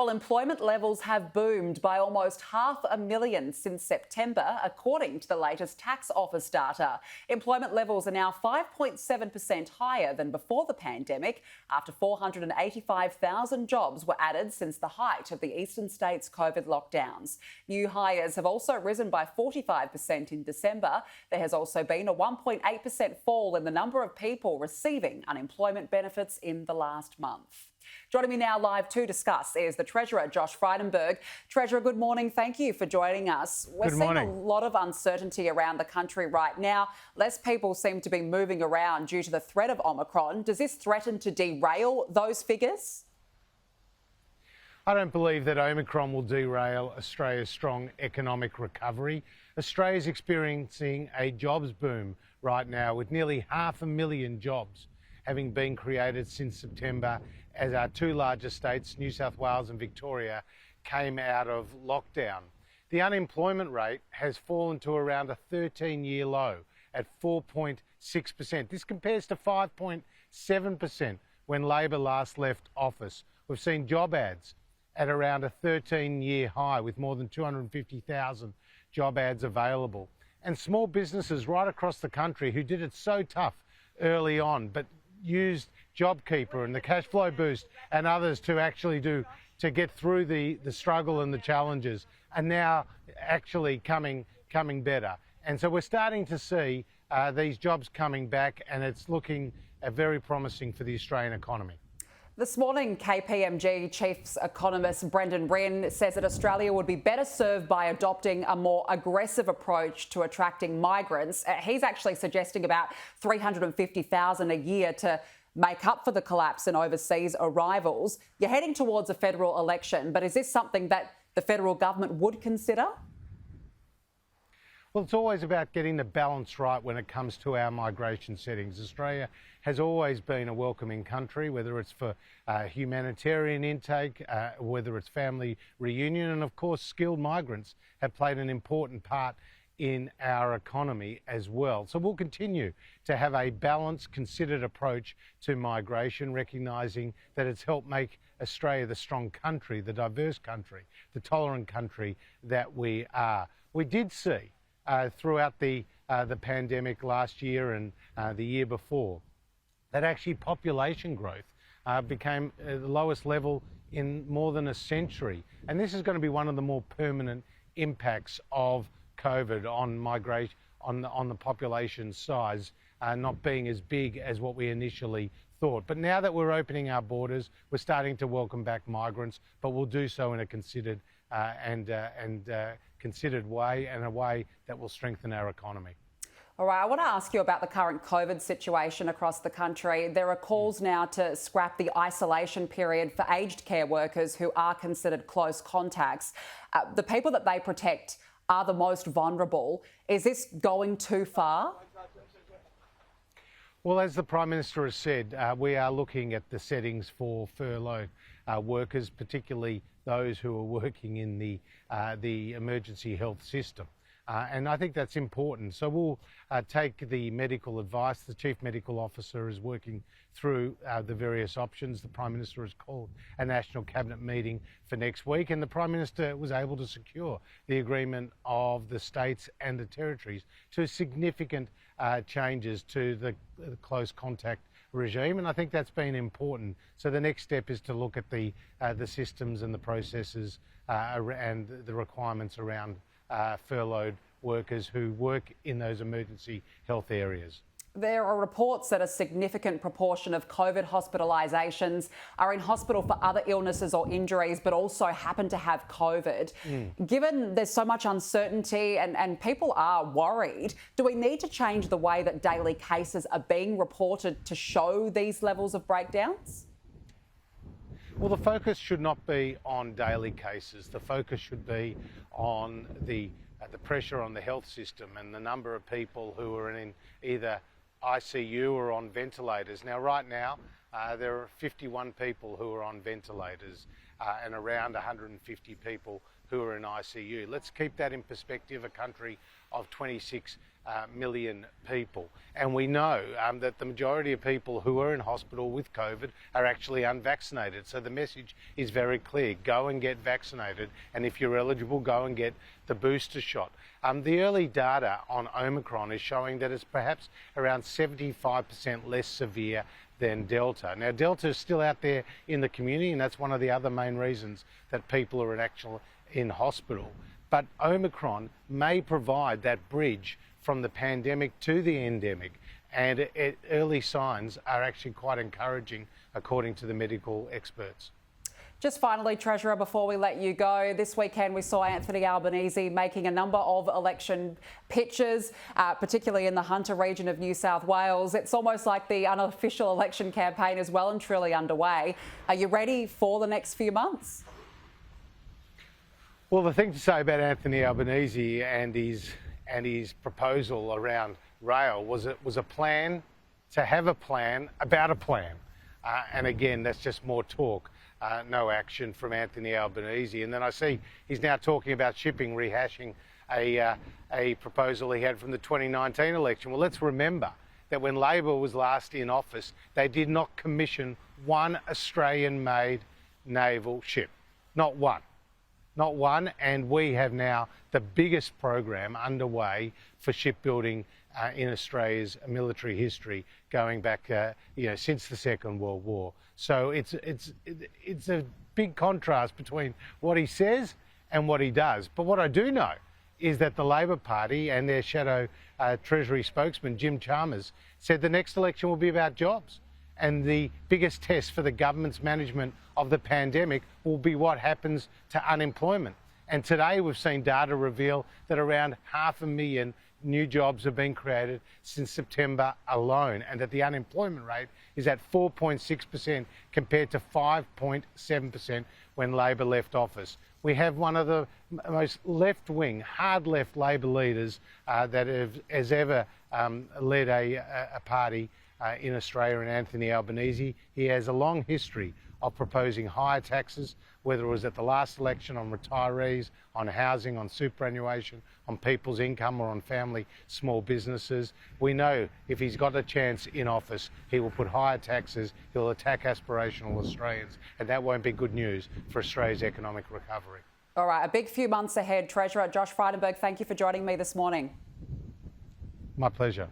Well, employment levels have boomed by almost 500,000 since September, according to the latest tax office data. Employment levels are now 5.7% higher than before the pandemic, after 485,000 jobs were added since the height of the eastern states' COVID lockdowns. New hires have also risen by 45% in December. There has also been a 1.8% fall in the number of people receiving unemployment benefits in the last month. Joining me now live to discuss is the Treasurer, Josh Frydenberg. Treasurer, good morning. Thank you for joining us. We're seeing a lot of uncertainty around the country right now. Less people seem to be moving around due to the threat of Omicron. Does this threaten to derail those figures? I don't believe that Omicron will derail Australia's strong economic recovery. Australia is experiencing a jobs boom right now, with nearly 500,000 jobs having been created since September, as our two largest states, New South Wales and Victoria, came out of lockdown. The unemployment rate has fallen to around a 13-year low at 4.6%. This compares to 5.7% when Labor last left office. We've seen job ads at around a 13-year high, with more than 250,000 job ads available. And small businesses right across the country who did it so tough early on, but used JobKeeper and the cash flow boost and others to get through the struggle and the challenges, are now actually coming better. And so we're starting to see these jobs coming back, and it's looking very promising for the Australian economy. This morning, KPMG Chief Economist Brendan Wynne says that Australia would be better served by adopting a more aggressive approach to attracting migrants. He's actually suggesting about 350,000 a year to make up for the collapse in overseas arrivals. You're heading towards a federal election, but is this something that the federal government would consider? Well, it's always about getting the balance right when it comes to our migration settings. Australia has always been a welcoming country, whether it's for humanitarian intake, whether it's family reunion, and of course skilled migrants have played an important part in our economy as well. So we'll continue to have a balanced, considered approach to migration, recognising that it's helped make Australia the strong country, the diverse country, the tolerant country that we are. We did see throughout the pandemic last year and the year before, that actually population growth became the lowest level in more than a century. And this is going to be one of the more permanent impacts of COVID on migration, on the population size not being as big as what we initially thought. But now that we're opening our borders, we're starting to welcome back migrants, but we'll do so in a considered considered way, and a way that will strengthen our economy. All right, I want to ask you about the current COVID situation across the country. There are calls now to scrap the isolation period for aged care workers who are considered close contacts. The people that they protect are the most vulnerable. Is this going too far? Well, as the Prime Minister has said, we are looking at the settings for furlough workers, particularly those who are working in the emergency health system. And I think that's important. So we'll take the medical advice. The Chief Medical Officer is working through the various options. The Prime Minister has called a National Cabinet meeting for next week, and the Prime Minister was able to secure the agreement of the states and the territories to significant changes to the close contact regime, and I think that's been important. So the next step is to look at the systems and the processes and the requirements around furloughed workers who work in those emergency health areas. There are reports that a significant proportion of COVID hospitalizations are in hospital for other illnesses or injuries, but also happen to have COVID. Given there's so much uncertainty and people are worried, do we need to change the way that daily cases are being reported to show these levels of breakdowns? Well, the focus should not be on daily cases. The focus should be on the pressure on the health system and the number of people who are in either ICU or on ventilators. Now, right now, there are 51 people who are on ventilators and around 150 people who are in ICU. Let's keep that in perspective. A country of 26 million people. And we know that the majority of people who are in hospital with COVID are actually unvaccinated. So the message is very clear. Go and get vaccinated. And if you're eligible, go and get the booster shot. The early data on Omicron is showing that it's perhaps around 75% less severe than Delta. Now, Delta is still out there in the community, and that's one of the other main reasons that people are in hospital. But Omicron may provide that bridge from the pandemic to the endemic, and early signs are actually quite encouraging, according to the medical experts. Just finally, Treasurer, before we let you go, this weekend we saw Anthony Albanese making a number of election pitches, particularly in the Hunter region of New South Wales. It's almost like the unofficial election campaign is well and truly underway. Are you ready for the next few months? Well, the thing to say about Anthony Albanese and his proposal around rail was it was a plan to have a plan about a plan. And again, that's just more talk. No action from Anthony Albanese. And then I see he's now talking about shipping, rehashing a proposal he had from the 2019 election. Well, let's remember that when Labor was last in office, they did not commission one Australian-made naval ship. Not one. Not one. And we have now the biggest program underway for shipbuilding in Australia's military history, going back, since the Second World War. So it's a big contrast between what he says and what he does. But what I do know is that the Labor Party and their shadow Treasury spokesman, Jim Chalmers, said the next election will be about jobs. And the biggest test for the government's management of the pandemic will be what happens to unemployment. And today we've seen data reveal that around 500,000 new jobs have been created since September alone, and that the unemployment rate is at 4.6% compared to 5.7% when Labor left office. We have one of the most left-wing, hard left Labor leaders that has ever led a party in Australia, in Anthony Albanese. He has a long history of proposing higher taxes, whether it was at the last election on retirees, on housing, on superannuation, on people's income, or on family small businesses. We know if he's got a chance in office, he will put higher taxes, he'll attack aspirational Australians, and that won't be good news for Australia's economic recovery. All right, a big few months ahead. Treasurer Josh Frydenberg, thank you for joining me this morning. My pleasure.